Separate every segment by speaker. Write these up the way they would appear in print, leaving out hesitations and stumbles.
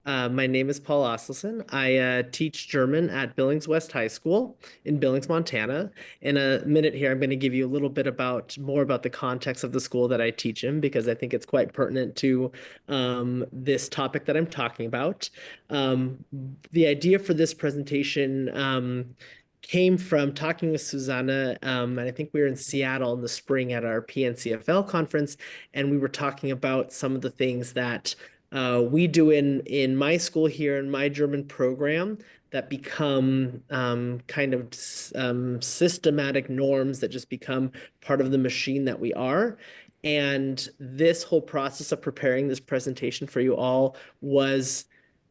Speaker 1: My name is Paul Asleson. I teach German at Billings West High School in Billings, Montana. In a minute here, I'm going to give you a little bit more about the context of the school that I teach in because I think it's quite pertinent to this topic that I'm talking about. The idea for this presentation came from talking with Susanna, and I think we were in Seattle in the spring at our PNCFL conference, and we were talking about some of the things that we do in my school here in my German program that become kind of systematic norms that just become part of the machine that we are. And this whole process of preparing this presentation for you all was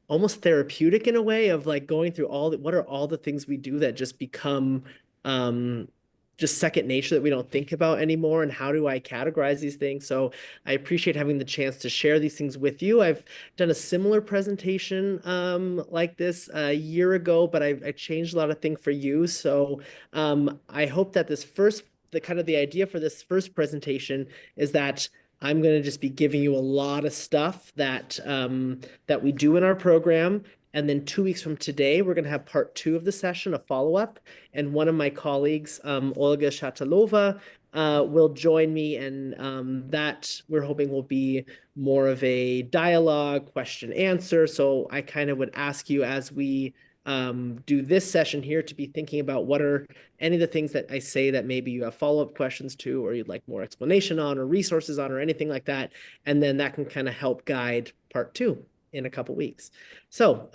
Speaker 1: almost therapeutic in a way of like going through what are all the things we do that just become um, just second nature that we don't think about anymore, and how do I categorize these things? So I appreciate having the chance to share these things with you. I've done a similar presentation like this a year ago, but I changed a lot of things for you. So I hope that the idea for this first presentation is that I'm going to just be giving you a lot of stuff that we do in our program. And then 2 weeks from today, we're going to have part two of the session, a follow-up. And one of my colleagues, Olga Shatalova, will join me. And that we're hoping will be more of a dialogue, question, answer. So I kind of would ask you as we do this session here to be thinking about what are any of the things that I say that maybe you have follow-up questions to, or you'd like more explanation on, or resources on, or anything like that. And then that can kind of help guide part two in a couple weeks. So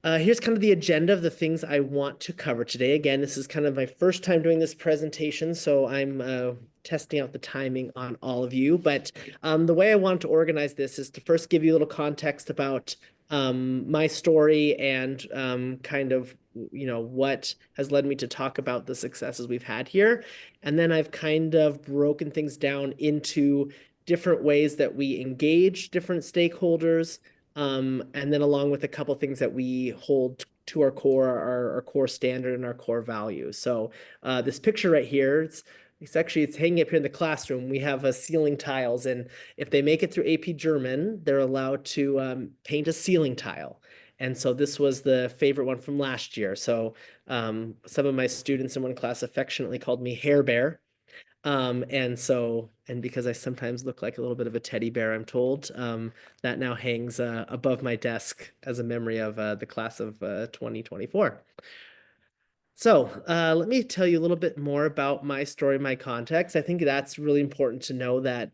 Speaker 1: here's kind of the agenda of the things I want to cover today. Again, this is kind of my first time doing this presentation, so I'm testing out the timing on all of you. But the way I want to organize this is to first give you a little context about my story and kind of what has led me to talk about the successes we've had here. And then I've kind of broken things down into different ways that we engage different stakeholders, and then along with a couple things that we hold to our core standard and our core values. So this picture right here, it's hanging up here in the classroom. We have ceiling tiles, and if they make it through AP German, they're allowed to paint a ceiling tile. And so this was the favorite one from last year. So some of my students in one class affectionately called me Hair Bear. And because I sometimes look like a little bit of a teddy bear, I'm told, that now hangs above my desk as a memory of the class of 2024. So let me tell you a little bit more about my story, my context. I think that's really important to know that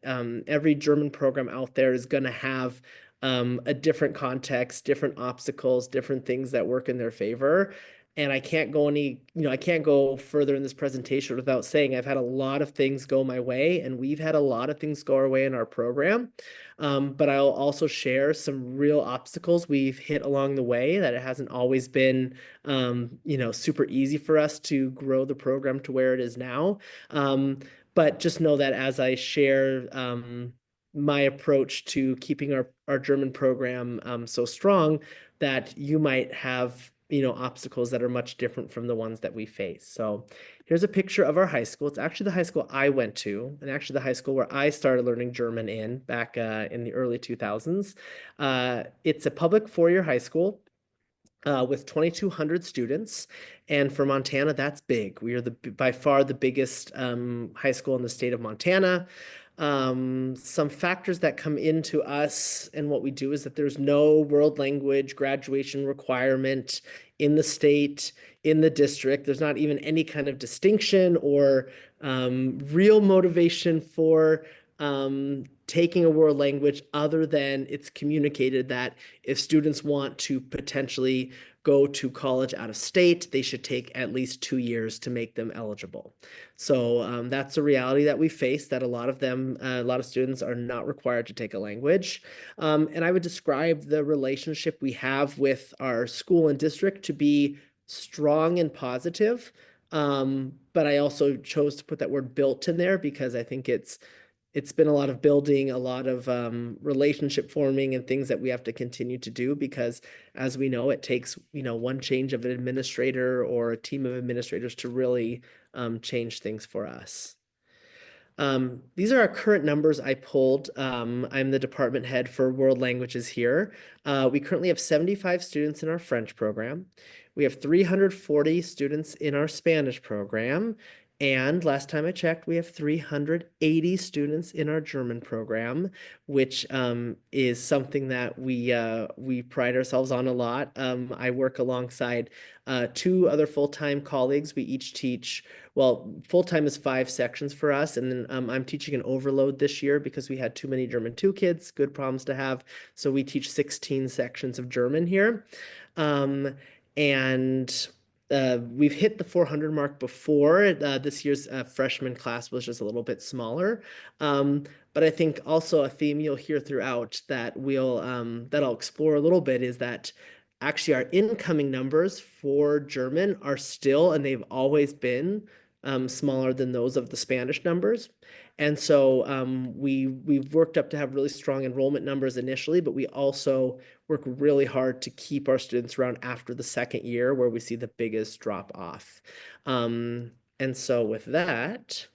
Speaker 1: every German program out there is going to have a different context, different obstacles, different things that work in their favor. And I can't go further in this presentation without saying I've had a lot of things go my way, and we've had a lot of things go our way in our program. But I'll also share some real obstacles we've hit along the way, that it hasn't always been super easy for us to grow the program to where it is now. But just know that as I share my approach to keeping our German program so strong, that you might have obstacles that are much different from the ones that we face. So here's a picture of our high school. It's actually the high school I went to, and actually the high school where I started learning German back in the early 2000s. It's a public four-year high school with 2,200 students. And for Montana, that's big. We are by far the biggest high school in the state of Montana. Some factors that come into us and what we do is that there's no world language graduation requirement in the state, in the district. There's not even any kind of distinction or real motivation for taking a world language, other than it's communicated that if students want to potentially go to college out of state, they should take at least 2 years to make them eligible. So that's a reality that we face, that a lot of students are not required to take a language. And I would describe the relationship we have with our school and district to be strong and positive. But I also chose to put that word built in there because I think it's been a lot of building, a lot of relationship forming and things that we have to continue to do, because as we know, it takes, one change of an administrator or a team of administrators to really change things for us. These are our current numbers I pulled. I'm the department head for world languages here. We currently have 75 students in our French program. We have 340 students in our Spanish program. And last time I checked, we have 380 students in our German program, which is something that we pride ourselves on a lot. I work alongside two other full-time colleagues. We each teach, well, full-time is 5 sections for us, and then I'm teaching an overload this year because we had too many German 2 kids, good problems to have. So we teach 16 sections of German here. And we've hit the 400 mark before. This year's freshman class was just a little bit smaller. But I think also a theme you'll hear throughout that that I'll explore a little bit is that actually our incoming numbers for German are still, and they've always been, smaller than those of the Spanish numbers. And so we've worked up to have really strong enrollment numbers initially, but we also work really hard to keep our students around after the second year where we see the biggest drop off. And so with that,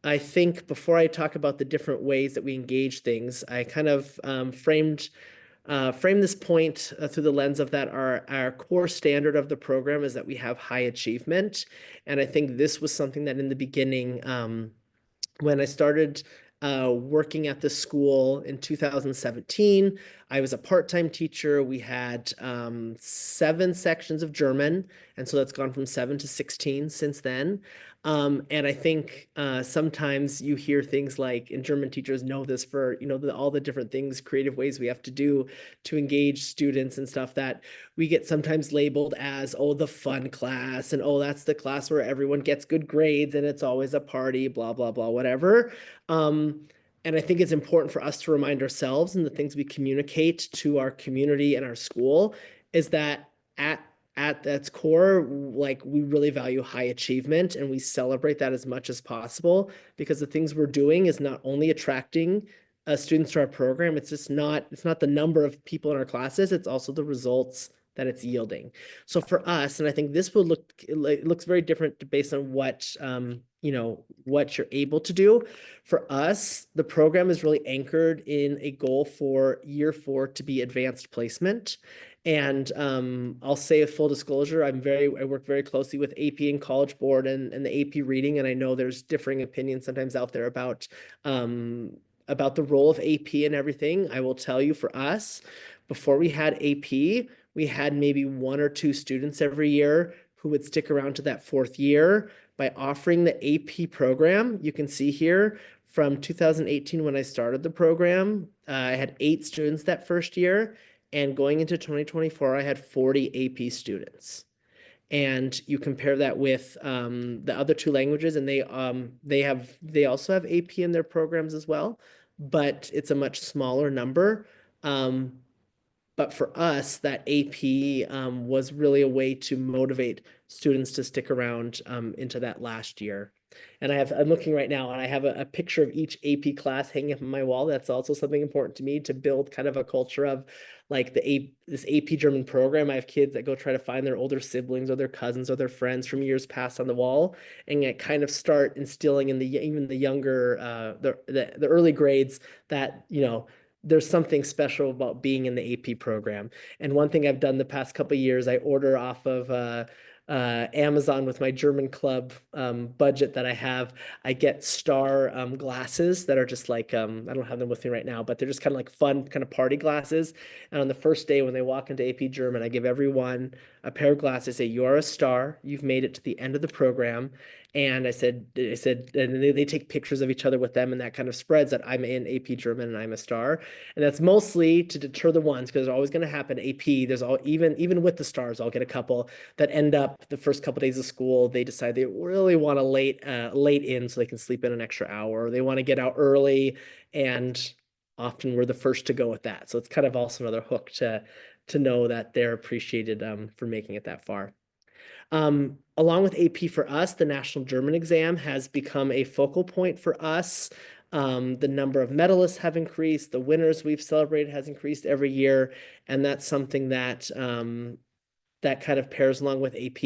Speaker 1: I think before I talk about the different ways that we engage things, I kind of frame this point through the lens of that our core standard of the program is that we have high achievement. And I think this was something that in the beginning, when I started working at the school in 2017, I was a part-time teacher. We had 7 sections of German, and so that's gone from 7 to 16 since then. And I think sometimes you hear things like, and German teachers know this for, all the different things, creative ways we have to do to engage students and stuff, that we get sometimes labeled as, oh, the fun class, and oh, that's the class where everyone gets good grades and it's always a party, blah, blah, blah, whatever. And I think it's important for us to remind ourselves and the things we communicate to our community and our school is that at its core, like, we really value high achievement and we celebrate that as much as possible, because the things we're doing is not only attracting students to our program, it's not the number of people in our classes, it's also the results that it's yielding. So for us, and I think this will it looks very different based on what what you're able to do. For us, the program is really anchored in a goal for year 4 to be advanced placement. And I'll say with full disclosure, I work very closely with AP and College Board and the AP reading, and I know there's differing opinions sometimes out there about the role of AP and everything. I will tell you, for us, before we had AP, we had maybe 1 or 2 students every year who would stick around to that 4th year. By offering the AP program, you can see here from 2018 when I started the program, I had 8 students that first year, and going into 2024, I had 40 AP students. And you compare that with the other 2 languages, and they also have AP in their programs as well, but it's a much smaller number. But for us, that AP was really a way to motivate students to stick around into that last year. And I'm looking right now, and I have a picture of each AP class hanging up on my wall. That's also something important to me, to build kind of a culture of like this AP German program. I have kids that go try to find their older siblings or their cousins or their friends from years past on the wall, and kind of start instilling in even the younger, the early grades, that there's something special about being in the AP program. And one thing I've done the past couple of years, I order off of Amazon with my German club budget that I have. I get star glasses that are just like, I don't have them with me right now, but they're just kind of like fun kind of party glasses. And on the first day when they walk into AP German, I give everyone a pair of glasses, say, you are a star, you've made it to the end of the program. And I said, and they take pictures of each other with them, and that kind of spreads that I'm in AP German and I'm a star. And that's mostly to deter the ones, because there's always going to happen AP. There's even with the stars, I'll get a couple that end up the first couple days of school, they decide they really want to late in so they can sleep in an extra hour, or they want to get out early, and often we're the first to go with that. So it's kind of also another hook to know that they're appreciated for making it that far. Along with AP for us, the National German Exam has become a focal point for us. The number of medalists have increased. The winners we've celebrated has increased every year. And that's something that that kind of pairs along with AP,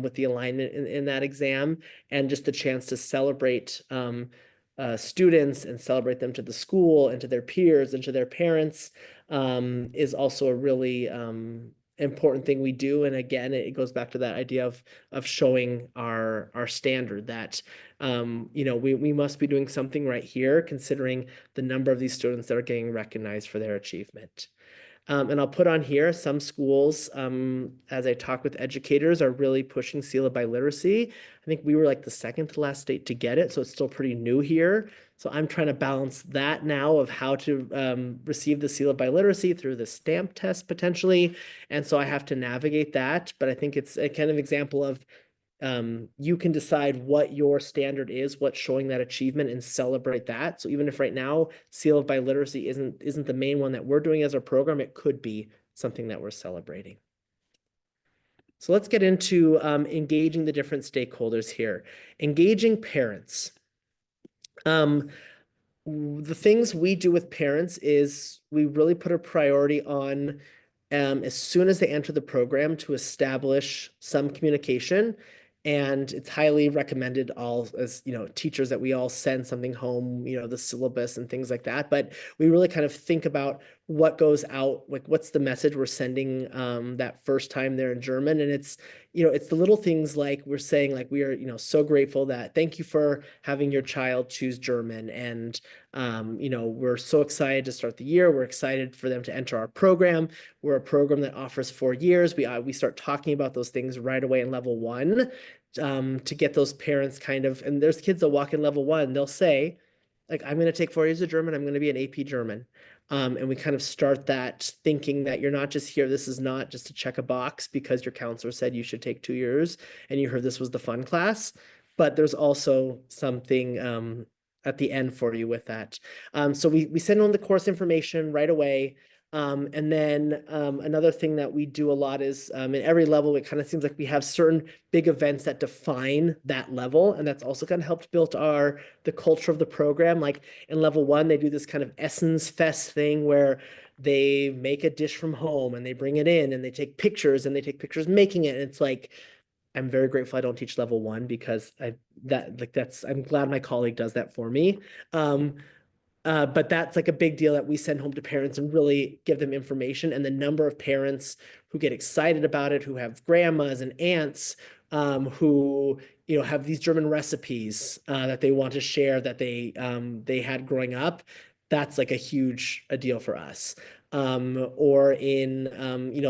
Speaker 1: with the alignment in that exam, and just the chance to celebrate students and celebrate them to the school and to their peers and to their parents is also a really important thing we do. And again, it goes back to that idea of showing our standard that we must be doing something right here, considering the number of these students that are getting recognized for their achievement. And I'll put on here, some schools, as I talk with educators, are really pushing Seal of Biliteracy. I think we were like the second to last state to get it, so it's still pretty new here. So I'm trying to balance that now of how to receive the Seal of Biliteracy through the stamp test potentially. And so I have to navigate that, but I think it's a kind of example of you can decide what your standard is, what's showing that achievement, and celebrate that. So even if right now Seal of Biliteracy isn't the main one that we're doing as our program, it could be something that we're celebrating. So let's get into engaging the different stakeholders here. Engaging parents. The things we do with parents is we really put a priority on as soon as they enter the program to establish some communication. And it's highly recommended all as, teachers that we all send something home, the syllabus and things like that. But we really kind of think about what goes out, like what's the message we're sending that first time they're in German. And it's the little things like we're saying, like, we are, so grateful that thank you for having your child choose German. And, we're so excited to start the year. We're excited for them to enter our program. We're a program that offers 4 years. We start talking about those things right away in level 1 to get those parents kind of, and there's kids that walk in level 1, they'll say, like, I'm going to take 4 years of German. I'm going to be an AP German. And we kind of start that thinking that you're not just here. This is not just to check a box because your counselor said you should take 2 years and you heard this was the fun class, but there's also something at the end for you with that. So we send on the course information right away. And then another thing that we do a lot is in every level, it kind of seems like we have certain big events that define that level. And that's also kind of helped build the culture of the program. Like in level 1, they do this kind of Essence Fest thing where they make a dish from home and they bring it in and they take pictures making it. And it's like, I'm very grateful I don't teach level 1 because I'm glad my colleague does that for me. But that's like a big deal that we send home to parents and really give them information. And the number of parents who get excited about it, who have grandmas and aunts, who have these German recipes that they want to share that they had growing up, that's like a deal for us. Or in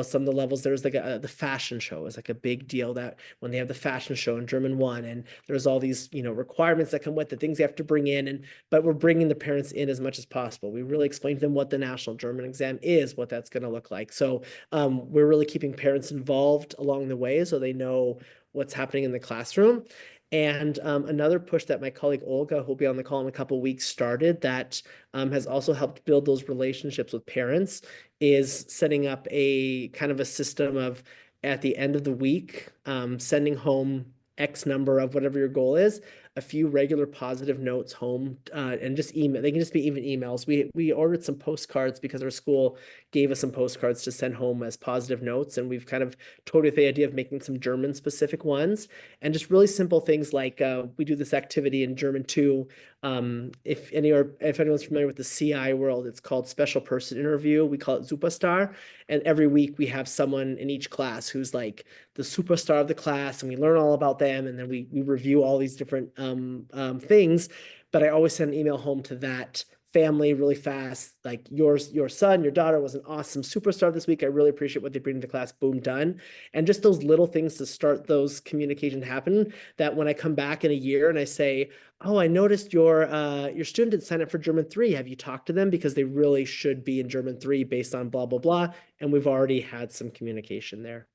Speaker 1: some of the levels, there's like the fashion show is like a big deal, that when they have the fashion show in German 1, and there's all these requirements that come with the things they have to bring in, but we're bringing the parents in as much as possible. We really explain to them what the national German exam is, what that's going to look like. So we're really keeping parents involved along the way so they know what's happening in the classroom. And another push that my colleague Olga, who'll be on the call in a couple of weeks, started that has also helped build those relationships with parents is setting up a kind of a system of, at the end of the week, sending home X number of whatever your goal is, a few regular positive notes home, and just email. They can just be even emails. We ordered some postcards because our school gave us some postcards to send home as positive notes, and we've kind of toyed with the idea of making some German specific ones, and just really simple things like we do this activity in German 2. If anyone's familiar with the CI world, it's called Special Person Interview. We call it Superstar. And every week we have someone in each class who's like the superstar of the class, and we learn all about them. And then we review all these different things. But I always send an email home to that family really fast, like your son, your daughter was an awesome superstar this week. I really appreciate what they bring to the class. Boom, done. And just those little things to start those communication happen, that when I come back in a year and I say, oh, I noticed your student didn't sign up for German 3. Have you talked to them? Because they really should be in German 3 based on blah, blah, blah. And we've already had some communication there.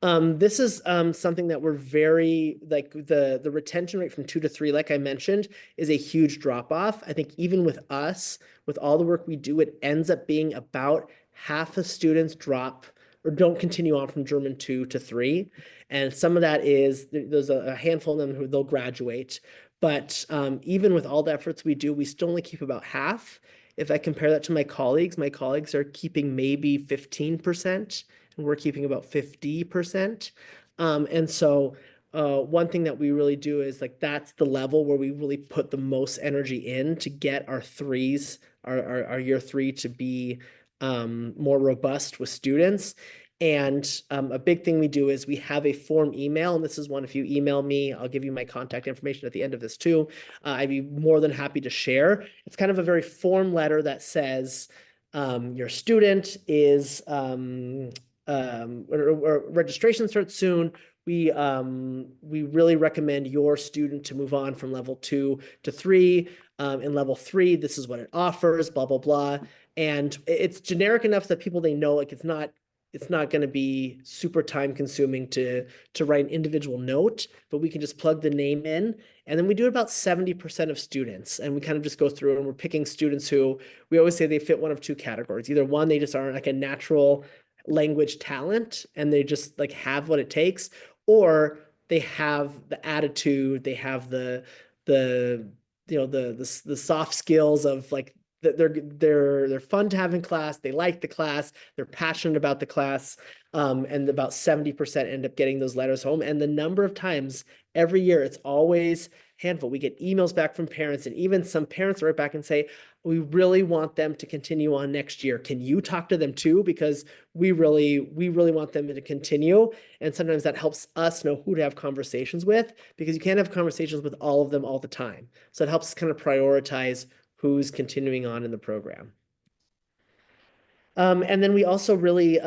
Speaker 1: This is something that we're very, like, the retention rate from 2 to 3, like I mentioned, is a huge drop off. I think even with us, with all the work we do, it ends up being about half of students drop or don't continue on from German 2 to 3. And some of that is, there's a handful of them who they'll graduate. But even with all the efforts we do, we still only keep about half. If I compare that to my colleagues are keeping maybe 15%. And we're keeping about 50%. And so one thing that we really do is like that's the level where we really put the most energy in to get our threes, our year three to be more robust with students. And a big thing we do is we have a form email, and this is one, if you email me, I'll give you my contact information at the end of this too. I'd be more than happy to share. It's kind of a very form letter that says your student is, or registration starts soon. We really recommend your student to move on from level 2 to 3. In level 3, this is what it offers, blah, blah, blah. And it's generic enough that people, they know, like it's not going to be super time consuming to write an individual note, but we can just plug the name in. And then we do about 70% of students, and we kind of just go through and we're picking students who we always say they fit one of two categories. Either one, they just aren't like a natural language talent and they just like have what it takes, or they have the attitude, they have the soft skills of like they're fun to have in class, they like the class, they're passionate about the class, and about 70% end up getting those letters home. And the number of times every year, it's always handful. We get emails back from parents, and even some parents write back and say, we really want them to continue on next year. Can you talk to them too? Because we really want them to continue. And sometimes that helps us know who to have conversations with, because you can't have conversations with all of them all the time. So it helps kind of prioritize who's continuing on in the program. And then we also really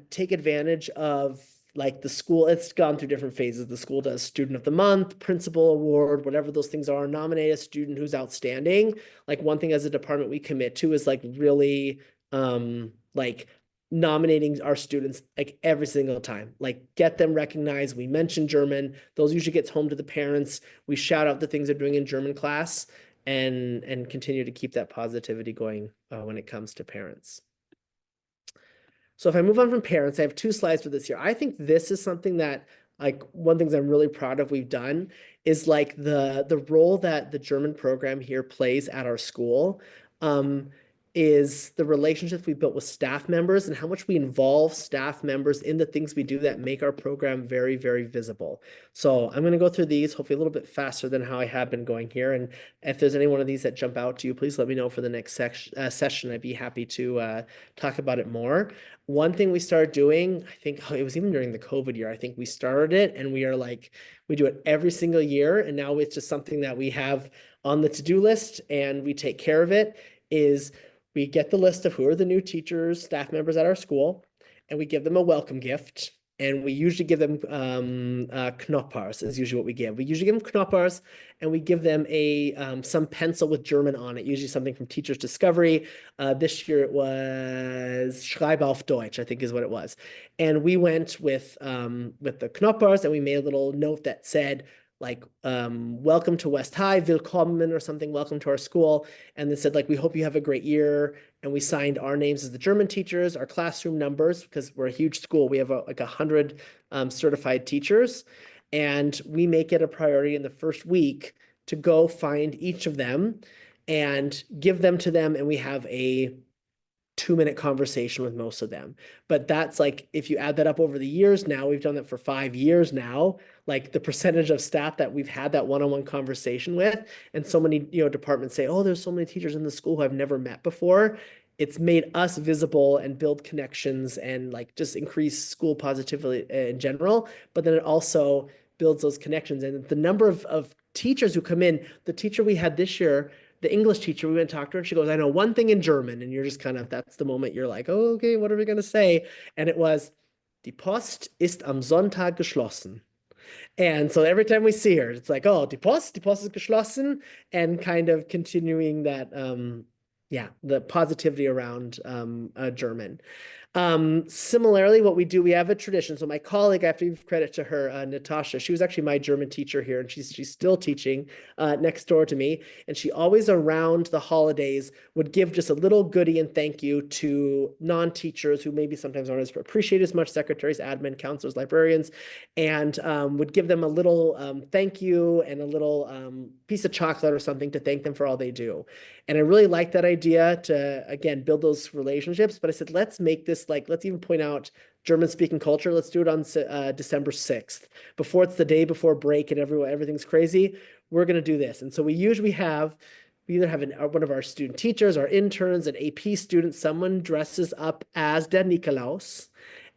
Speaker 1: take advantage of like the school. It's gone through different phases. The school does student of the month, principal award, whatever those things are, nominate a student who's outstanding. Like one thing as a department we commit to is like really like nominating our students like every single time, like get them recognized. We mention German. Those usually gets home to the parents. We shout out the things they're doing in German class and continue to keep that positivity going when it comes to parents. So if I move on from parents, I have 2 slides for this here. I think this is something that, like, one of the things I'm really proud of we've done is like the role that the German program here plays at our school is the relationships we built with staff members and how much we involve staff members in the things we do that make our program very, very visible. So I'm going to go through these hopefully a little bit faster than how I have been going here. And if there's any one of these that jump out to you, please let me know for the next session. I'd be happy to talk about it more. One thing we started doing, I think it was even during the COVID year, I think we started it, and we are like, we do it every single year. And now it's just something that we have on the to-do list and we take care of it, is we get the list of who are the new teachers, staff members at our school, and we give them a welcome gift. And we usually give them Knoppers is usually what we give. We usually give them Knoppers, and we give them some pencil with German on it, usually something from Teacher's Discovery. This year it was Schreib auf Deutsch, I think is what it was. And we went with the Knoppers, and we made a little note that said, like, welcome to West High, willkommen or something, welcome to our school. And they said, like, we hope you have a great year. And we signed our names as the German teachers, our classroom numbers, because we're a huge school. We have like 100 certified teachers. And we make it a priority in the first week to go find each of them and give them to them. And we have a 2-minute conversation with most of them. But that's like, if you add that up over the years, now we've done that for 5 years now, like the percentage of staff that we've had that one-on-one conversation with, and so many, departments say, oh, there's so many teachers in the school who I've never met before. It's made us visible and build connections and like just increase school positivity in general. But then it also builds those connections. And the number of teachers who come in, the teacher we had this year, the English teacher, we went and talked to her, and she goes, I know one thing in German. And you're just kind of, that's the moment you're like, oh, okay, what are we going to say? And it was, Die Post ist am Sonntag geschlossen. And so every time we see her, it's like, oh, die Post ist geschlossen, and kind of continuing that, the positivity around German. Similarly, what we do, we have a tradition. So my colleague, I have to give credit to her, Natasha. She was actually my German teacher here, and she's still teaching next door to me. And she always around the holidays would give just a little goodie and thank you to non-teachers who maybe sometimes aren't as appreciated as much, secretaries, admin, counselors, librarians, and would give them a little thank you and a little piece of chocolate or something to thank them for all they do. And I really like that idea to, again, build those relationships. But I said, let's make this this, like, let's even point out German-speaking culture. Let's do it on December 6th. Before it's the day before break and everything's crazy, we're going to do this. And so we usually have, we either have one of our student teachers, our interns, an AP student, someone dresses up as Der Nikolaus.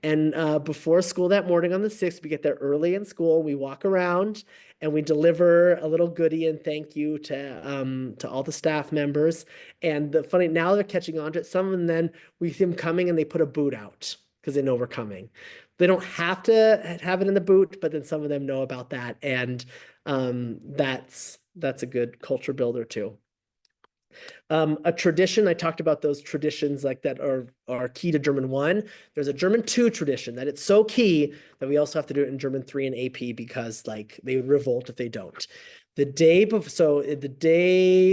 Speaker 1: And before school that morning on the 6th, we get there early in school. We walk around and we deliver a little goodie and thank you to all the staff members. And the funny, now they're catching on to it. Some of them, then we see them coming and they put a boot out because they know we're coming. They don't have to have it in the boot, but then some of them know about that. And that's a good culture builder too. A tradition, I talked about those traditions like that are key to German 1. There's a German 2 tradition that it's so key that we also have to do it in German 3 and AP because like they would revolt if they don't. The day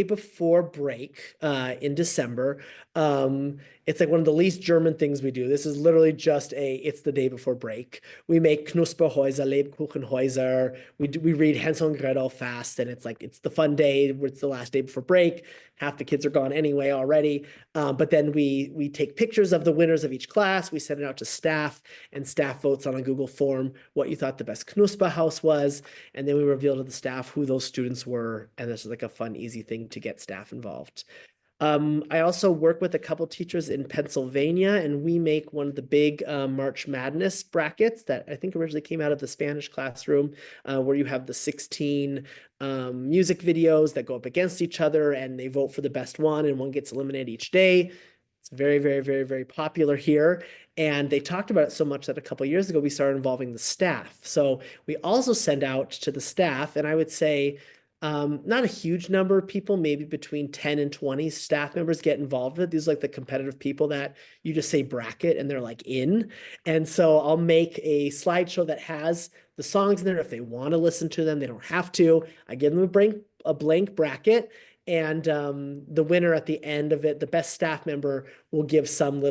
Speaker 1: before break in December, it's like one of the least German things we do. This is literally just it's the day before break. We make Knusperhäuser, Lebkuchenhäuser. We read Hansel and Gretel fast, and it's the fun day. It's the last day before break. Half the kids are gone anyway already. But then we take pictures of the winners of each class. We send it out to staff, and staff votes on a Google form what you thought the best Knusperhaus was. And then we reveal to the staff who those students were. And this is like a fun, easy thing to get staff involved. I also work with a couple teachers in Pennsylvania, and we make one of the big March Madness brackets that I think originally came out of the Spanish classroom, where you have the 16 music videos that go up against each other, and they vote for the best one, and one gets eliminated each day. It's very, very, very, very popular here. And they talked about it so much that a couple of years ago, we started involving the staff. So we also send out to the staff, and I would say, not a huge number of people, maybe between 10 and 20 staff members get involved with it. These are like the competitive people that you just say bracket and they're like in. And so I'll make a slideshow that has the songs in there. If they want to listen to them, they don't have to. I give them a blank bracket. And the winner at the end of it, the best staff member, will give some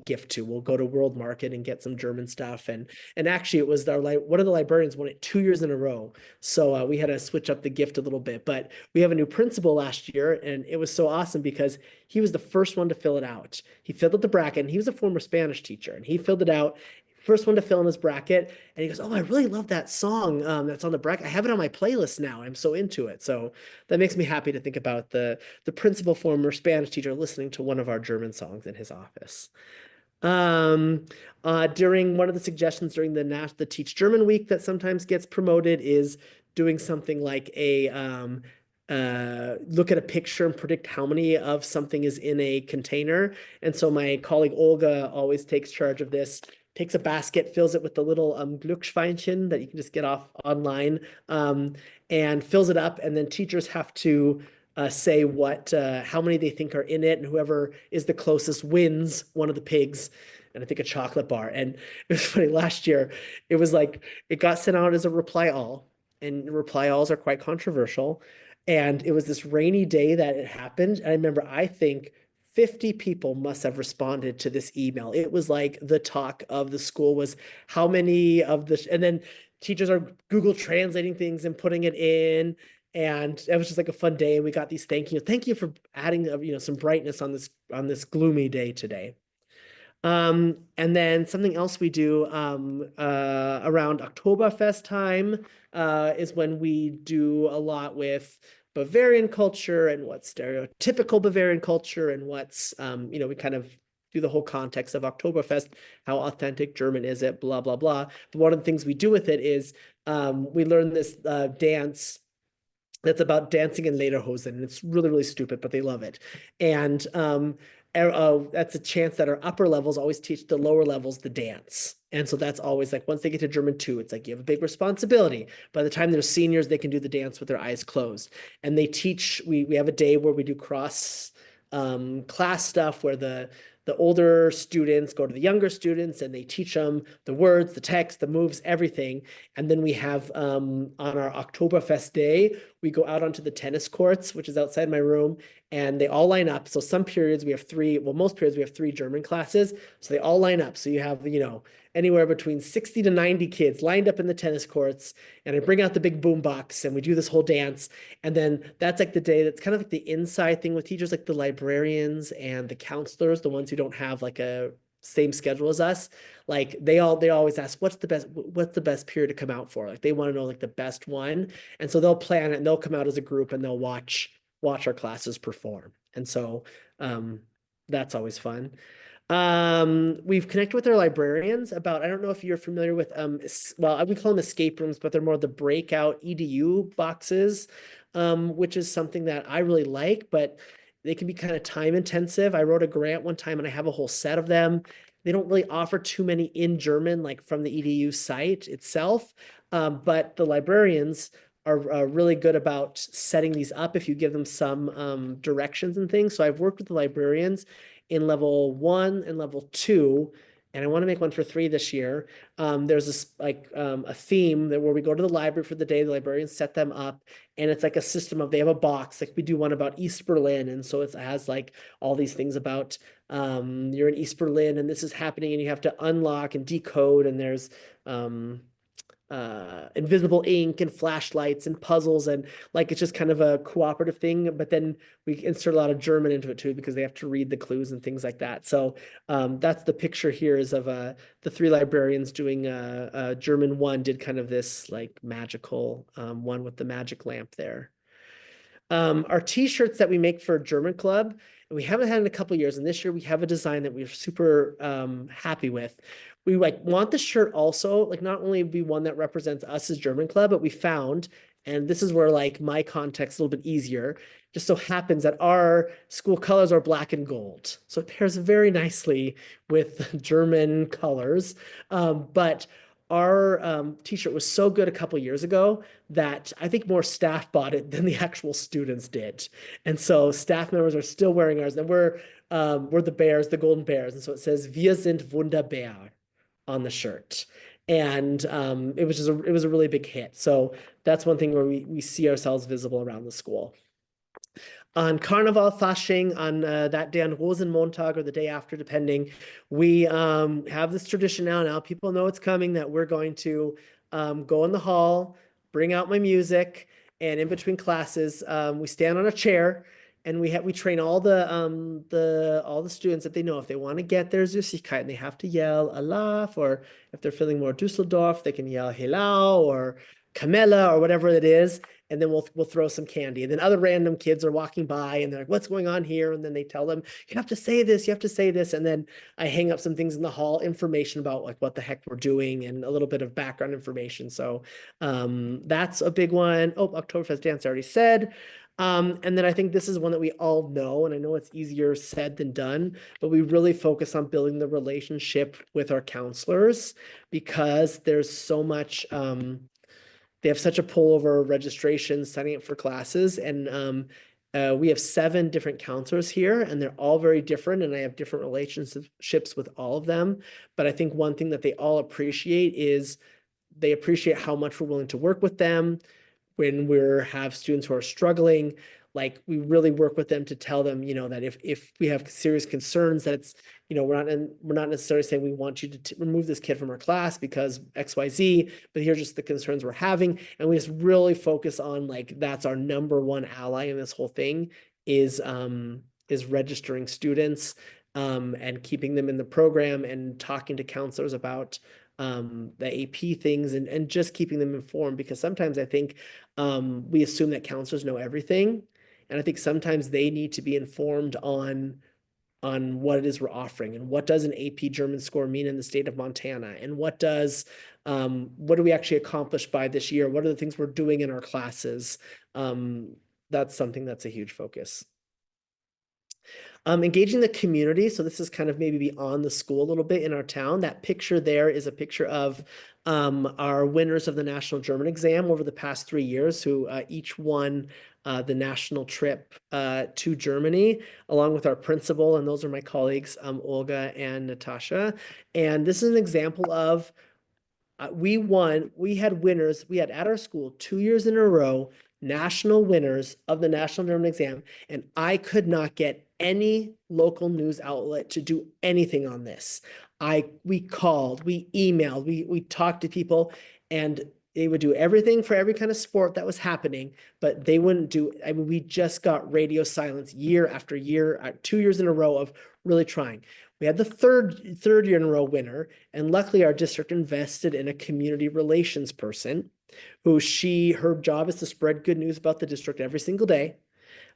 Speaker 1: gift to. We'll go to World Market and get some German stuff. And actually, it was one of the librarians won it 2 years in a row. So we had to switch up the gift a little bit. But we have a new principal last year, and it was so awesome because he was the first one to fill it out. He filled out the bracket, and he was a former Spanish teacher, and he filled it out. First one to fill in his bracket, and he goes, "Oh, I really love that song that's on the bracket. I have it on my playlist now. I'm so into it." So that makes me happy to think about the principal former Spanish teacher listening to one of our German songs in his office. During one of the suggestions during the Teach German Week that sometimes gets promoted is doing something like look at a picture and predict how many of something is in a container. And so my colleague Olga always takes charge of this. Takes a basket, fills it with the little Glücksschweinchen that you can just get off online, and fills it up. And then teachers have to say how many they think are in it, and whoever is the closest wins one of the pigs, and I think a chocolate bar. And it was funny, last year, it was like, it got sent out as a reply all, and reply alls are quite controversial. And it was this rainy day that it happened. And I remember, I think 50 people must have responded to this email. It was like the talk of the school was how many of the, and then teachers are Google translating things and putting it in. And it was just like a fun day. And we got these thank you for adding, some brightness on this gloomy day today. And then something else we do around Oktoberfest time is when we do a lot with Bavarian culture and what's stereotypical Bavarian culture and what's, we kind of do the whole context of Oktoberfest, how authentic German is it, blah, blah, blah. But one of the things we do with it is we learn this dance that's about dancing in lederhosen. And it's really, really stupid, but they love it. And that's a chance that our upper levels always teach the lower levels the dance. And so that's always like, once they get to German 2, it's like you have a big responsibility. By the time they're seniors, they can do the dance with their eyes closed. And they teach, we have a day where we do cross class stuff where the older students go to the younger students and they teach them the words, the text, the moves, everything. And then we have on our Oktoberfest day, we go out onto the tennis courts, which is outside my room, and they all line up. So some periods we have most periods we have 3 German classes. So they all line up. So you have, anywhere between 60 to 90 kids lined up in the tennis courts, and I bring out the big boom box and we do this whole dance. And then that's like the day that's kind of like the inside thing with teachers, like the librarians and the counselors, the ones who don't have like a same schedule as us, like they always ask, what's the best period to come out for? Like they want to know like the best one. And so they'll plan it and they'll come out as a group and they'll watch our classes perform. And so that's always fun. We've connected with our librarians about, I don't know if you're familiar with, well, we call them escape rooms, but they're more the breakout EDU boxes, which is something that I really like, but they can be kind of time intensive. I wrote a grant one time and I have a whole set of them. They don't really offer too many in German, like from the EDU site itself, but the librarians are really good about setting these up if you give them some directions and things. So I've worked with the librarians in level 1 and level 2, and I want to make one for 3 this year. There's this like a theme that where we go to the library for the day, the librarians set them up, and it's like a system of, they have a box, like we do one about East Berlin, and so it has like all these things about you're in East Berlin and this is happening and you have to unlock and decode, and there's invisible ink and flashlights and puzzles, and like it's just kind of a cooperative thing, but then we insert a lot of German into it too because they have to read the clues and things like that. So that's the picture here is of the 3 librarians doing German 1 did kind of this like magical one with the magic lamp there. Our t-shirts that we make for German Club, we haven't had in a couple of years, and this year we have a design that we're super happy with. We like want the shirt also, like not only be one that represents us as German Club, but we found, and this is where like my context is a little bit easier, just so happens that our school colors are black and gold. So it pairs very nicely with German colors. But our t-shirt was so good a couple years ago that I think more staff bought it than the actual students did. And so staff members are still wearing ours, and we're the bears, the golden bears. And so it says, "Wir sind wunderbar" on the shirt. And it was a really big hit. So that's one thing where we see ourselves visible around the school. On Carnival, Fasching, on that day on Rosenmontag or the day after, depending, we have this tradition now. People know it's coming, that we're going to go in the hall, bring out my music, and in between classes, we stand on a chair and we train all the students that they know if they want to get their Süßigkeiten, they have to yell Alaf, or if they're feeling more Düsseldorf, they can yell Helau or Camilla or whatever it is, and then we'll throw some candy. And then other random kids are walking by and they're like, "What's going on here?" And then they tell them, "You have to say this, you have to say this." And then I hang up some things in the hall, information about like what the heck we're doing and a little bit of background information. So that's a big one. Oh, Oktoberfest dance, I already said. And then I think this is one that we all know, and I know it's easier said than done, but we really focus on building the relationship with our counselors because there's so much, they have such a pull over registration, signing up for classes, and we have 7 different counselors here, and they're all very different, and I have different relationships with all of them. But I think one thing that they all appreciate is they appreciate how much we're willing to work with them when we have students who are struggling. Like we really work with them to tell them, that if we have serious concerns, that it's, we're not necessarily saying we want you to remove this kid from our class because XYZ, but here's just the concerns we're having. And we just really focus on like, that's our number one ally in this whole thing is registering students and keeping them in the program and talking to counselors about the AP things and just keeping them informed, because sometimes I think we assume that counselors know everything. And I think sometimes they need to be informed on what it is we're offering and what does an AP German score mean in the state of Montana, and what do we actually accomplish by this year? What are the things we're doing in our classes? That's something that's a huge focus. Engaging the community. So this is kind of maybe beyond the school a little bit in our town. That picture there is a picture of our winners of the National German exam over the past 3 years, who each won the national trip to Germany, along with our principal. And those are my colleagues, Olga and Natasha. And this is an example of we had winners. We had at our school 2 years in a row, national winners of the National German exam. And I could not get any local news outlet to do anything on this. We called, we emailed, we talked to people, and they would do everything for every kind of sport that was happening, but they wouldn't do, I mean, we just got radio silence year after year, 2 years in a row of really trying. We had the third year in a row winner, and luckily our district invested in a community relations person who her job is to spread good news about the district every single day.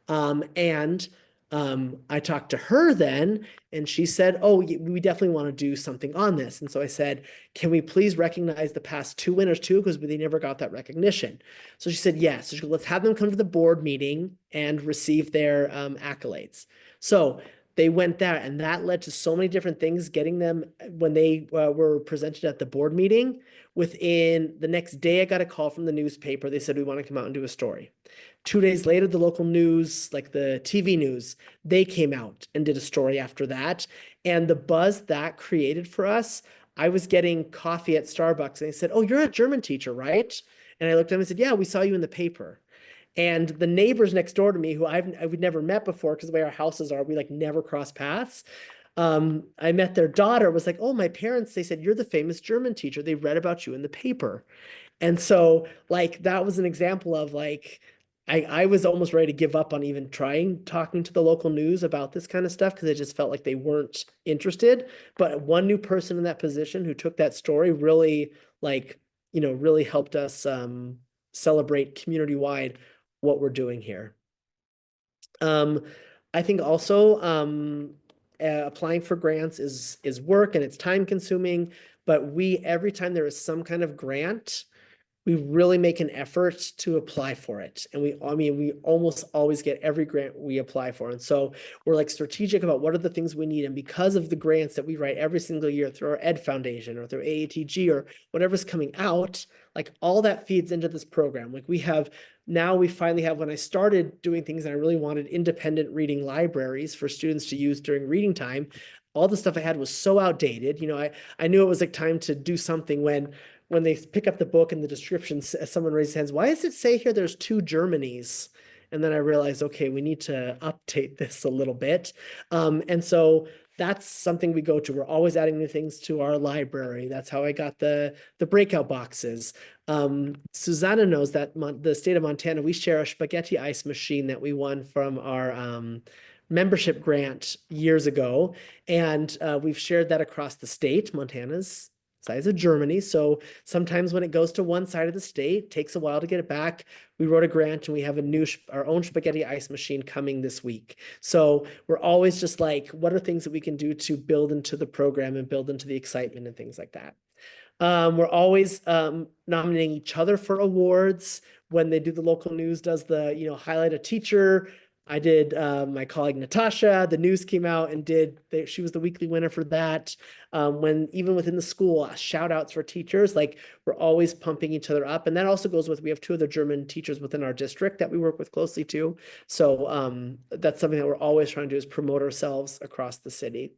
Speaker 1: And I talked to her then, and she said, "Oh, we definitely want to do something on this." And so I said, "Can we please recognize the past two winners too? Because they never got that recognition." So she said, "Yes." So she goes, "Let's have them come to the board meeting and receive their accolades." So they went there, and that led to so many different things. Getting them when they were presented at the board meeting. Within the next day, I got a call from the newspaper. They said, "We want to come out and do a story." 2 days later, the local news, like the TV news, they came out and did a story after that. And the buzz that created for us, I was getting coffee at Starbucks and they said, "Oh, you're a German teacher, right?" And I looked at them and said, "Yeah, we saw you in the paper." And the neighbors next door to me, who we'd never met before because the way our houses are, we like never cross paths. I met their daughter, was like, "Oh, my parents," they said, "You're the famous German teacher. They read about you in the paper." And so like that was an example of like I was almost ready to give up on even trying talking to the local news about this kind of stuff because it just felt like they weren't interested. But one new person in that position who took that story really like, really helped us celebrate community-wide what we're doing here. I think also applying for grants is work and it's time consuming, but every time there is some kind of grant, we really make an effort to apply for it. And we almost always get every grant we apply for. And so we're like strategic about what are the things we need. And because of the grants that we write every single year through our Ed Foundation or through AATG or whatever's coming out, like all that feeds into this program. Like we finally have, when I started doing things and I really wanted independent reading libraries for students to use during reading time, all the stuff I had was so outdated. I knew it was like time to do something when they pick up the book and the description, someone raises hands, "Why does it say here there's two Germanys?" And then I realized, okay, we need to update this a little bit. And so that's something we go to. We're always adding new things to our library. That's how I got the breakout boxes. Susanna knows that the state of Montana, we share a spaghetti ice machine that we won from our membership grant years ago. And we've shared that across the state. Montana's size of Germany. So sometimes when it goes to one side of the state, it takes a while to get it back. We wrote a grant and we have our own spaghetti ice machine coming this week. So we're always just like, what are things that we can do to build into the program and build into the excitement and things like that. We're always nominating each other for awards. When they do the local news, does the, highlight a teacher. I did my colleague Natasha, the news came out and she was the weekly winner for that. When even within the school, shout outs for teachers, like we're always pumping each other up. And that also goes with, we have two other German teachers within our district that we work with closely too. So that's something that we're always trying to do is promote ourselves across the city.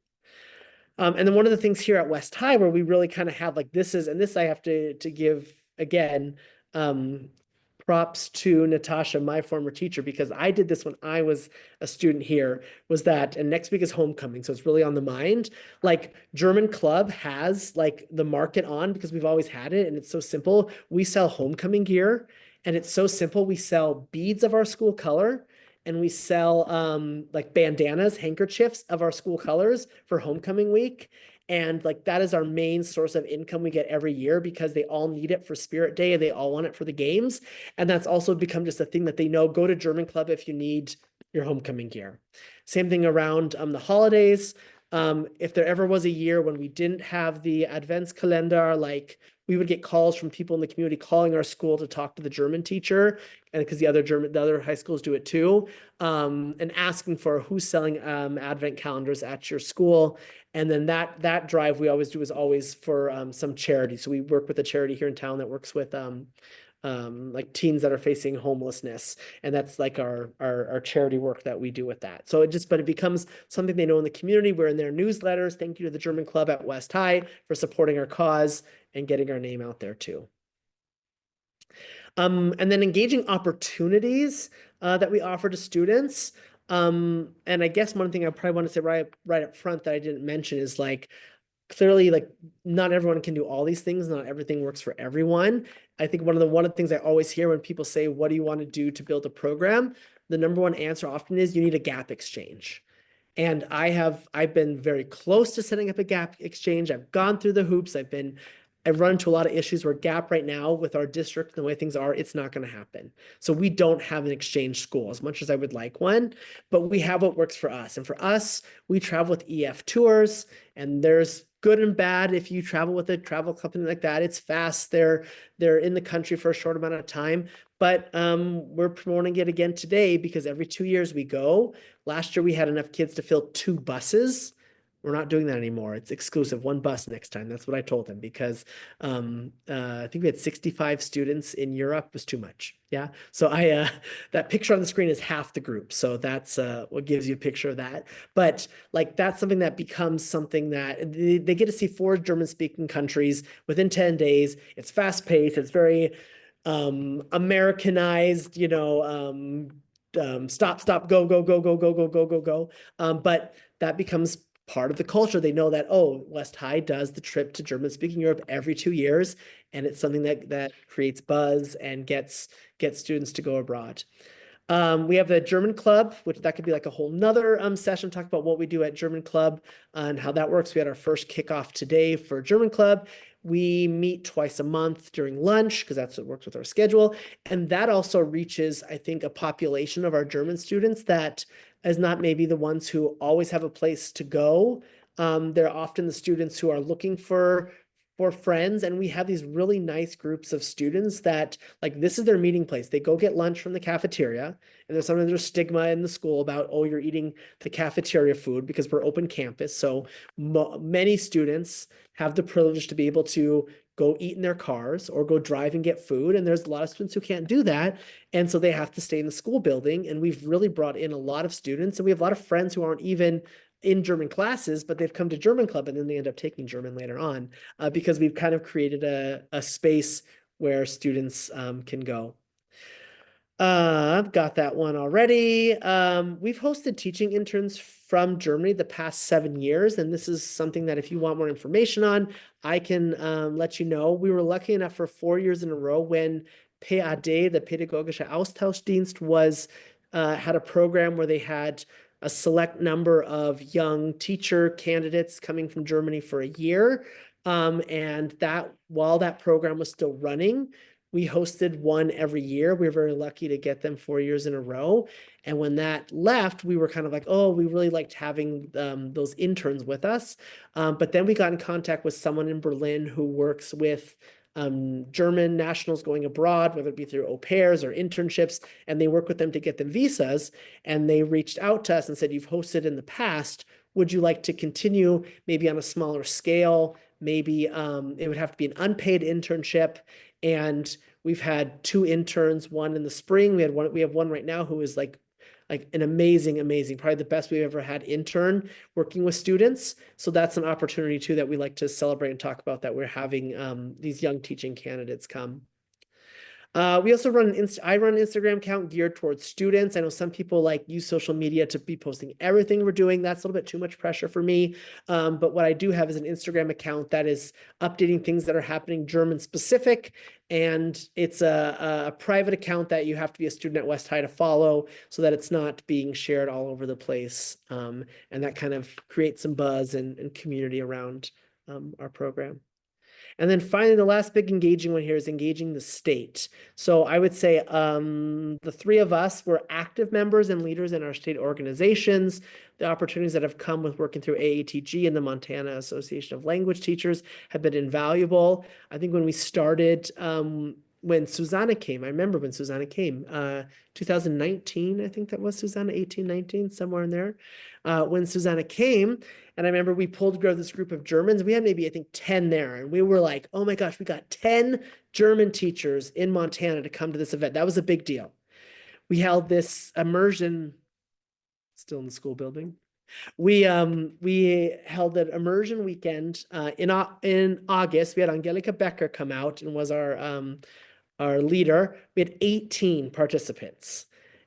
Speaker 1: And then one of the things here at West High where we really kind of have like this I have to give again, props to Natasha, my former teacher, because I did this when I was a student here, was that, and next week is homecoming, so it's really on the mind. Like German Club has like the market on because we've always had it and it's so simple. We sell homecoming gear and it's so simple. We sell beads of our school color and we sell like bandanas, handkerchiefs of our school colors for homecoming week. And like that is our main source of income we get every year because they all need it for Spirit Day and they all want it for the games. And that's also become just a thing that they know. Go to German Club if you need your homecoming gear. Same thing around the holidays. If there ever was a year when we didn't have the Adventskalender, like we would get calls from people in the community calling our school to talk to the German teacher, and because the other high schools do it too, and asking for who's selling Advent calendars at your school. And then that drive we always do is always for some charity. So we work with a charity here in town that works with like teens that are facing homelessness, and that's like our charity work that we do with that. So it becomes something they know in the community. We're in their newsletters. Thank you to the German Club at West High for supporting our cause and getting our name out there too. And then engaging opportunities that we offer to students. And I guess one thing I probably want to say right up front that I didn't mention is like, clearly, like not everyone can do all these things. Not everything works for everyone. I think one of the things I always hear when people say, "What do you want to do to build a program?" The number one answer often is you need a gap exchange. And I've been very close to setting up a gap exchange. I've gone through the hoops. I've run into a lot of issues where gap right now with our district, the way things are, it's not going to happen. So we don't have an exchange school as much as I would like one, but we have what works for us. And for us, we travel with EF tours, and there's good and bad if you travel with a travel company like that. It's fast. They're in the country for a short amount of time. But we're promoting it again today because every 2 years we go. Last year we had enough kids to fill 2 buses. We're not doing that anymore. It's exclusive, 1 bus next time. That's what I told them because I think we had 65 students in Europe was too much. Yeah. So that picture on the screen is half the group. So that's what gives you a picture of that. But like that's something that becomes something that they get to see 4 German-speaking countries within 10 days. It's fast-paced. It's very Americanized, stop, stop, go, go, go, go, go, go, go, go, go. But that becomes part of the culture. They know that, oh, West High does the trip to German-speaking Europe every 2 years, and it's something that creates buzz and gets students to go abroad. We have the German Club, which that could be like a whole nother session, talk about what we do at German Club and how that works. We had our first kickoff today for German Club. We meet twice a month during lunch because that's what works with our schedule. And that also reaches, I think, a population of our German students that is not maybe the ones who always have a place to go. They're often the students who are looking for friends, and we have these really nice groups of students that like this is their meeting place. They go get lunch from the cafeteria, and there's stigma in the school about, oh, you're eating the cafeteria food because we're open campus. So many students have the privilege to be able to go eat in their cars or go drive and get food, and there's a lot of students who can't do that, and so they have to stay in the school building. And we've really brought in a lot of students, and we have a lot of friends who aren't even in German classes, but they've come to German Club and then they end up taking German later on because we've kind of created a space where students can go. I've got that one already. We've hosted teaching interns from Germany the past 7 years, and this is something that if you want more information on, I can let you know. We were lucky enough for 4 years in a row when PAD, the Pädagogische Austauschdienst, had a program where they had a select number of young teacher candidates coming from Germany for a year. And that while that program was still running, we hosted one every year. We were very lucky to get them 4 years in a row. And when that left, we were kind of like, oh, we really liked having those interns with us. But then we got in contact with someone in Berlin who works with German nationals going abroad, whether it be through au pairs or internships, and they work with them to get them visas. And they reached out to us and said, you've hosted in the past. Would you like to continue maybe on a smaller scale? Maybe it would have to be an unpaid internship. And we've had 2 interns, one in the spring. We have one right now who is like an amazing, probably the best we've ever had intern working with students. So that's an opportunity too that we like to celebrate and talk about, that we're having these young teaching candidates come. We also I run an Instagram account geared towards students. I know some people like use social media to be posting everything we're doing. That's a little bit too much pressure for me. But what I do have is an Instagram account that is updating things that are happening German specific. And it's a private account that you have to be a student at West High to follow so that it's not being shared all over the place. And that kind of creates some buzz and community around our program. And then finally, the last big engaging one here is engaging the state. So I would say the 3 of us were active members and leaders in our state organizations. The opportunities that have come with working through AATG and the Montana Association of Language Teachers have been invaluable. I think when we started, when Susanna came, I remember when Susanna came, 2019, I think that was Susanna, 18, 19, somewhere in there. When Susanna came, and I remember we pulled together this group of Germans. We had maybe, I think, 10 there. And we were like, oh my gosh, we got 10 German teachers in Montana to come to this event. That was a big deal. We held this immersion, still in the school building. We held an immersion weekend in August. We had Angelika Becker come out and was our leader. We had 18 participants.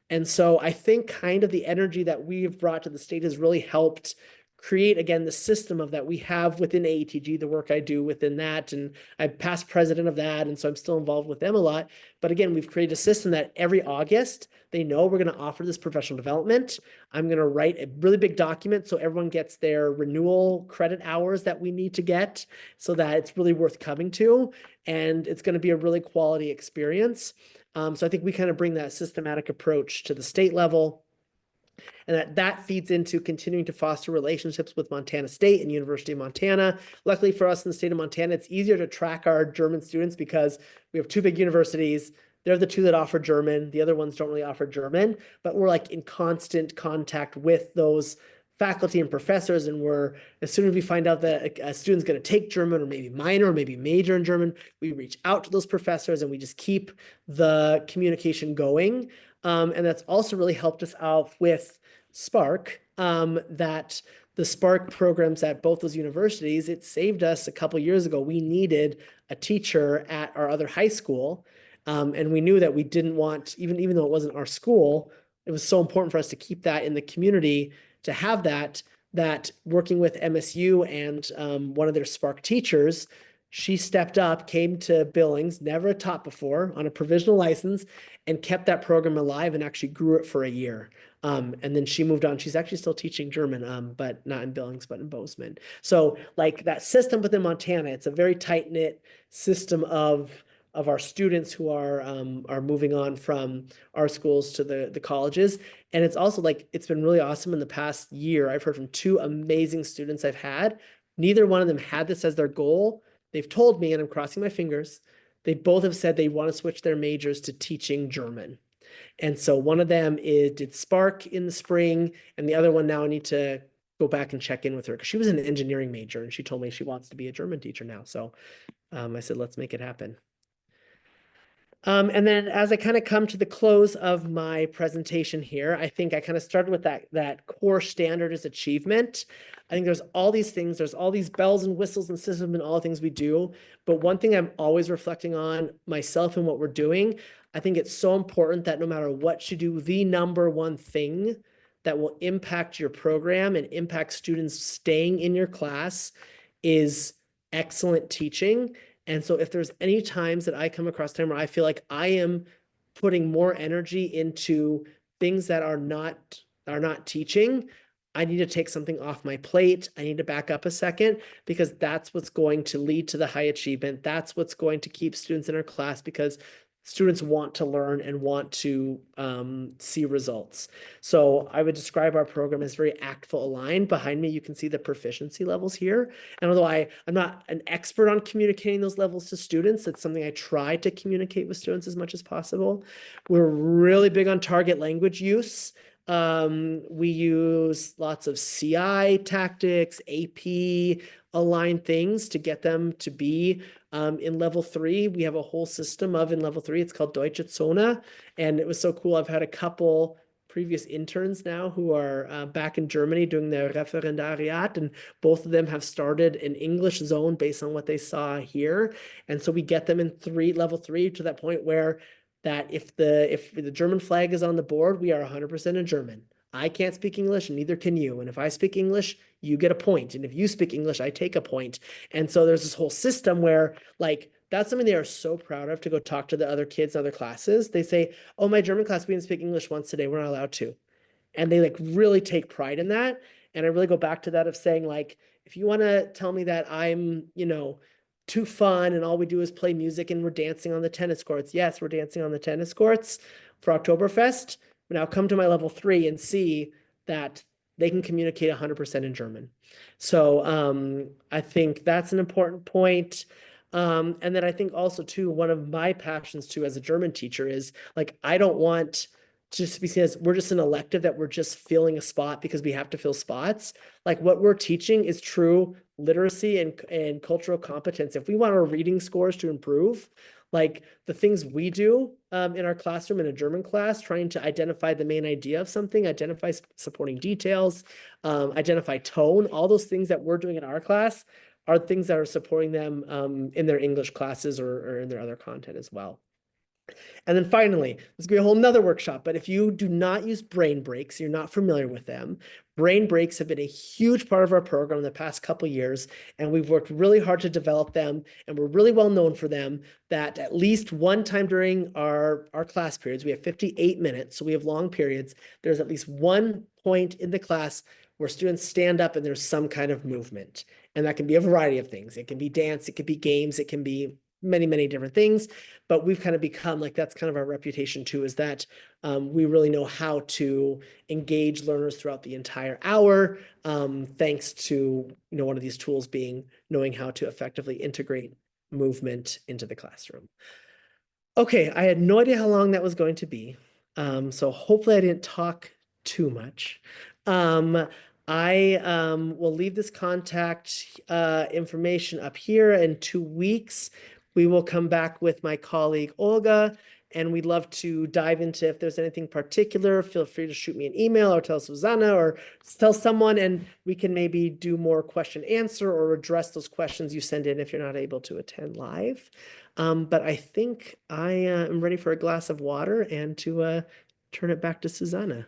Speaker 1: And so I think kind of the energy that we've brought to the state has really helped create, again, the system of that we have within AETG, the work I do within that. And I'm past president of that. And so I'm still involved with them a lot. But again, we've created a system that every August, they know we're going to offer this professional development. I'm going to write a really big document so everyone gets their renewal credit hours that we need to get so that it's really worth coming to. And it's going to be a really quality experience. So I think we kind of bring that systematic approach to the state level. And that feeds into continuing to foster relationships with Montana State and University of Montana. Luckily for us in the state of Montana, it's easier to track our German students because we have two big universities. They're the two that offer German. The other ones don't really offer German, but we're like in constant contact with those faculty and professors. And as soon as we find out that a student's going to take German or maybe minor or maybe major in German, we reach out to those professors and we just keep the communication going. And that's also really helped us out with Spark, that the Spark programs at both those universities, it saved us a couple years ago. We needed a teacher at our other high school. And we knew that we didn't want, even though it wasn't our school, it was so important for us to keep that in the community, to have that working with MSU and one of their Spark teachers, she stepped up, came to Billings, never taught before, on a provisional license, and kept that program alive and actually grew it for a year. And then she moved on. She's actually still teaching German, but not in Billings, but in Bozeman. So like that system within Montana, it's a very tight-knit system of our students who are moving on from our schools to the colleges. And it's also like, it's been really awesome in the past year. I've heard from two amazing students I've had. Neither one of them had this as their goal. They've told me, and I'm crossing my fingers, they both have said they want to switch their majors to teaching German. And so one of them did Spark in the spring, and the other one now I need to go back and check in with her because she was an engineering major and she told me she wants to be a German teacher now. So I said, let's make it happen. And then as I kind of come to the close of my presentation here, I think I kind of started with that core standard as achievement. I think there's all these things, there's all these bells and whistles and systems and all the things we do. But one thing I'm always reflecting on myself and what we're doing, I think it's so important that no matter what you do, the number one thing that will impact your program and impact students staying in your class is excellent teaching. And so if there's any times that I come across time where I feel like I am putting more energy into things that are not teaching, I need to take something off my plate. I need to back up a second because that's what's going to lead to the high achievement. That's what's going to keep students in our class because students want to learn and want to see results. So I would describe our program as very ACTFL aligned. Behind me, you can see the proficiency levels here. And although I'm not an expert on communicating those levels to students, it's something I try to communicate with students as much as possible. We're really big on target language use. We use lots of CI tactics, AP aligned things to get them to be in level 3. We have a whole system in level 3. It's called Deutsche Zone. And it was so cool. I've had a couple previous interns now who are back in Germany doing their Referendariat, and both of them have started an English zone based on what they saw here. And so we get them in level 3 to that point where that if the German flag is on the board, we are 100% in German. I can't speak English and neither can you. And if I speak English, you get a point. And if you speak English, I take a point. And so there's this whole system where like, that's something they are so proud of to go talk to the other kids in other classes. They say, oh, my German class, we didn't speak English once today. We're not allowed to. And they like really take pride in that. And I really go back to that of saying like, if you want to tell me that I'm, too fun and all we do is play music and we're dancing on the tennis courts. Yes, we're dancing on the tennis courts for Oktoberfest. But now come to my level 3 and see that they can communicate 100% in German. So I think that's an important point. And then I think also too, one of my passions too as a German teacher is like, I don't want just to be seen as we're just an elective that we're just filling a spot because we have to fill spots. Like what we're teaching is true literacy and cultural competence. If we want our reading scores to improve, like the things we do in our classroom in a German class, trying to identify the main idea of something, identify supporting details, identify tone, all those things that we're doing in our class are things that are supporting them in their English classes or in their other content as well. And then finally, this could be a whole nother workshop, but if you do not use brain breaks, you're not familiar with them, brain breaks have been a huge part of our program in the past couple years, and we've worked really hard to develop them, and we're really well known for them, that at least one time during our class periods, we have 58 minutes, so we have long periods, there's at least one point in the class where students stand up and there's some kind of movement. And that can be a variety of things. It can be dance, it could be games, it can be many, many different things. But we've kind of become like, that's kind of our reputation too, is that we really know how to engage learners throughout the entire hour, thanks to one of these tools being knowing how to effectively integrate movement into the classroom. Okay, I had no idea how long that was going to be. So hopefully I didn't talk too much. I will leave this contact information up here. In 2 weeks. We will come back with my colleague Olga, and we'd love to dive into if there's anything particular. Feel free to shoot me an email or tell Susanna or tell someone, and we can maybe do more question answer or address those questions you send in if you're not able to attend live. But I think I am ready for a glass of water and to turn it back to Susanna.